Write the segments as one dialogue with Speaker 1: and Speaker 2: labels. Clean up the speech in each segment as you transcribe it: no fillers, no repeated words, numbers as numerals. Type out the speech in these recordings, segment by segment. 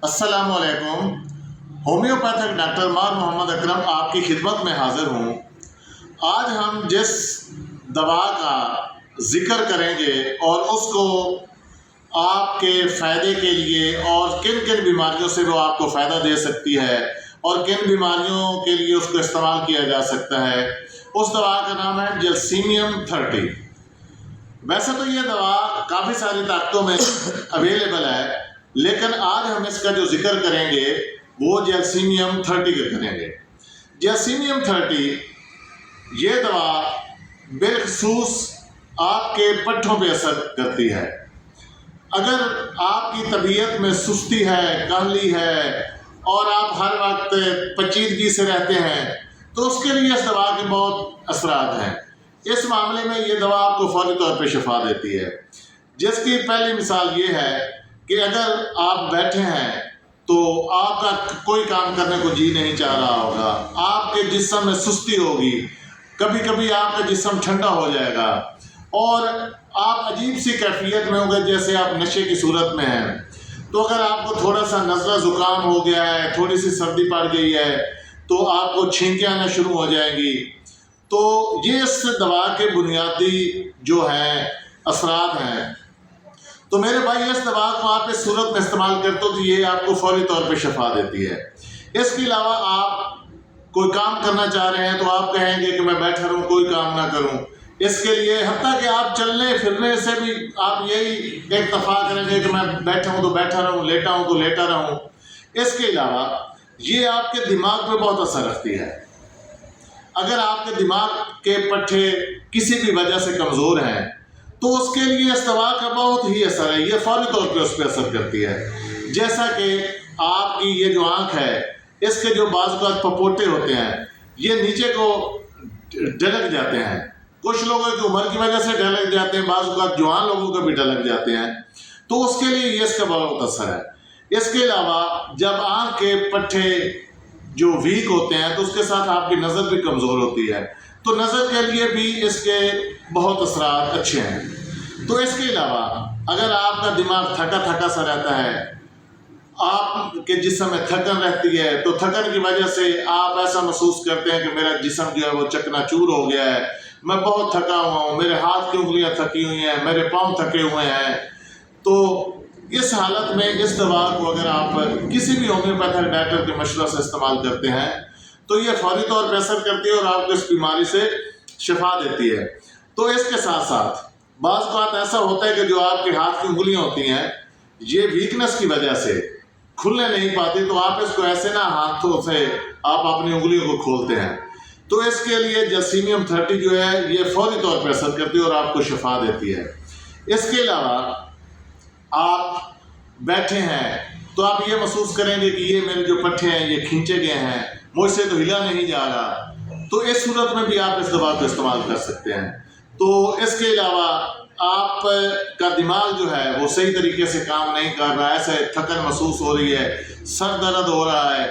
Speaker 1: अस्सलाम वालेकुम। Homeopathic doctor मार मोहम्मद अकरम आपकी खिदमत में हाज़िर हूँ। आज हम जिस दवा का ज़िक्र करेंगे और उसको आपके फ़ायदे के लिए और किन किन बीमारियों से वो आपको फ़ायदा दे सकती है और किन बीमारियों के लिए उसको इस्तेमाल किया जा सकता है, उस दवा का नाम है जैल्सीमियम 30। वैसे तो ये दवा काफ़ी सारी ताकतों में अवेलेबल है, लेकिन आज हम इसका जो जिक्र करेंगे वो जैल्सीमियम 30 का करेंगे। जैल्सीमियम 30 ये दवा बिलखसूस आपके पट्ठों पे असर करती है। अगर आपकी तबीयत में सुस्ती है, काहली है और आप हर वक्त पेचीदगी से रहते हैं, तो उसके लिए इस दवा के बहुत असरात हैं। इस मामले में ये दवा आपको फौरी तौर पे शिफा देती है। जिसकी पहली मिसाल ये है कि अगर आप बैठे हैं तो आपका कोई काम करने को जी नहीं चाह रहा होगा, आपके जिस्म में सुस्ती होगी, कभी कभी आपका जिस्म ठंडा हो जाएगा और आप अजीब सी कैफियत में होंगे जैसे आप नशे की सूरत में हैं। तो अगर आपको थोड़ा सा नज़ला ज़ुकाम हो गया है, थोड़ी सी सर्दी पड़ गई है, तो आपको छींकें आना शुरू हो जाएंगी। तो ये इस दवा के बुनियादी जो हैं असरात हैं। तो मेरे भाई, इस दवा को आप इस सूरत में इस्तेमाल करते हो तो ये आपको फौरी तौर पे शिफा देती है। इसके अलावा आप कोई काम करना चाह रहे हैं तो आप कहेंगे कि मैं बैठा रहूं, कोई काम ना करूं। इसके लिए हत्ता कि आप चलने फिरने से भी आप यही इत्तफा करेंगे कि मैं बैठा हूं तो बैठा रहूं, लेटा हूं तो लेटा रहूं। इसके अलावा ये आपके दिमाग पे बहुत असर रखती है। अगर आपके दिमाग के पट्टे किसी भी वजह से कमज़ोर हैं तो उसके लिए इस दवा का बहुत ही असर है। ये फौरी तौर पे उस पर असर करती है। जैसा कि आपकी ये जो आँख है, इसके जो बाज़ पपोटे होते हैं ये नीचे को ढलक जाते हैं। कुछ लोगों की उम्र की वजह से ढलक जाते हैं, बाज़ जवान लोगों को भी ढलक जाते हैं। तो उसके लिए ये इसका बहुत असर है। इसके अलावा जब आँख के पट्टे जो वीक होते हैं तो उसके साथ आपकी नज़र भी कमज़ोर होती है, तो नज़र के लिए भी इसके बहुत असरात अच्छे हैं। तो इसके अलावा अगर आपका दिमाग थका थका सा रहता है, आपके जिस्म में थकन रहती है, तो थकन की वजह से आप ऐसा महसूस करते हैं कि मेरा जिस्म जो है वो चकनाचूर हो गया है, मैं बहुत थका हुआ हूँ, मेरे हाथ की उंगलियाँ थकी हुई हैं, मेरे पाँव थके हुए हैं। तो इस हालत में इस दवा को अगर आप किसी भी होम्योपैथिक डॉक्टर के मशवरे से इस्तेमाल करते हैं तो ये फौरी तौर पर असर करती है और आपको इस बीमारी से शिफा देती है। तो इसके साथ साथ बाज़ बात ऐसा होता है कि जो आपके हाथ की उंगलियां होती हैं ये वीकनेस की वजह से खुलने नहीं पाती, तो आप इसको ऐसे ना हाथों से आप अपनी उंगलियों को खोलते हैं। तो इसके लिए जैल्सीमियम 30 जो है ये फौरी तौर पर असर करती है और आपको शिफा देती है। इसके अलावा आप बैठे हैं तो आप ये महसूस करेंगे कि ये मेरे जो पट्टे हैं ये खींचे गए हैं, मुझसे तो हिला नहीं जा रहा। तो इस सूरत में भी आप इस दवा को इस्तेमाल कर सकते हैं। तो इसके अलावा आपका दिमाग जो है वो सही तरीके से काम नहीं कर रहा है, ऐसे थकन महसूस हो रही है, सर दर्द हो रहा है,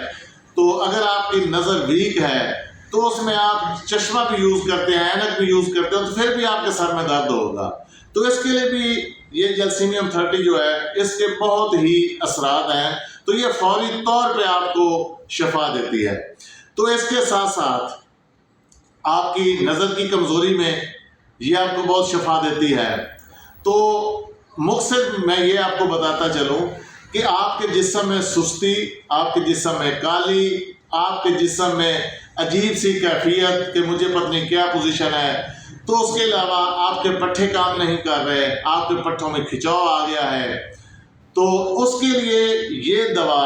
Speaker 1: तो अगर आपकी नज़र वीक है तो उसमें आप चश्मा भी यूज़ करते हैं, ऐनक भी यूज़ करते हैं, तो फिर भी आपके सर में दर्द होगा। तो इसके लिए भी ये जैल्सीमियम 30 जो है इसके बहुत ही असरात हैं। तो ये फौरी तौर पे आपको शिफा देती है। तो इसके साथ साथ आपकी नज़र की कमज़ोरी में ये आपको बहुत शिफा देती है। तो मुख्तसर मैं ये आपको बताता चलूँ कि आपके जिस्म में सुस्ती, आपके जिस्म में काली, आपके जिस्म में अजीब सी कैफियत कि मुझे पता नहीं क्या पोजीशन है, तो उसके अलावा आपके पट्टे काम नहीं कर रहे, आपके पट्टों में खिंचाव आ गया है, तो उसके लिए ये दवा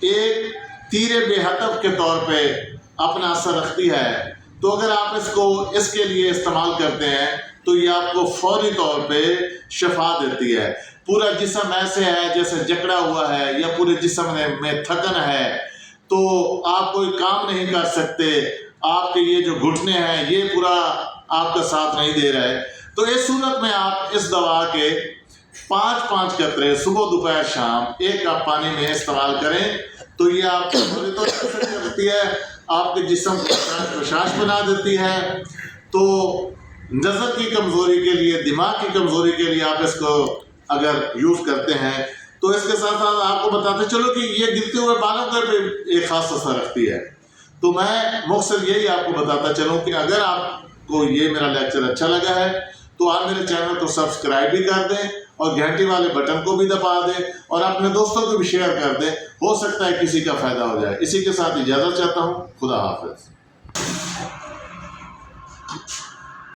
Speaker 1: एक तीरे बेहतफ के तौर पे अपना असर रखती है। तो अगर आप इसको इसके लिए इस्तेमाल करते हैं तो ये आपको फौरी तौर पे शिफा देती है। पूरा जिस्म ऐसे है जैसे जकड़ा हुआ है या पूरे जिस्म में थकन है, तो आप कोई काम नहीं कर सकते, आपके ये जो घुटने हैं ये पूरा आपका साथ नहीं दे रहा है, तो इस सूरत में आप इस दवा के 5-5 कतरे सुबह दोपहर शाम 1 कप पानी में इस्तेमाल करें तो ये आपको फौरी तौर पर असर करती है, आपके जिस्म को प्रशाश बना देती है। तो नज़र की कमज़ोरी के लिए, दिमाग की कमज़ोरी के लिए आप इसको अगर यूज़ करते हैं تو اس کے ساتھ ساتھ آپ کو بتاتے چلو کہ یہ گرتے ہوئے بالوں پہ ایک خاص اثر رکھتی ہے. تو میں مختصر یہی آپ کو بتاتا چلوں کہ اگر آپ کو یہ میرا لیکچر اچھا لگا ہے تو آپ میرے چینل کو سبسکرائب بھی کر دیں اور گھنٹی والے بٹن کو بھی دبا دیں اور اپنے دوستوں کو بھی شیئر کر دیں. ہو سکتا ہے کسی کا فائدہ ہو جائے. اسی کے ساتھ اجازت چاہتا ہوں. خدا حافظ.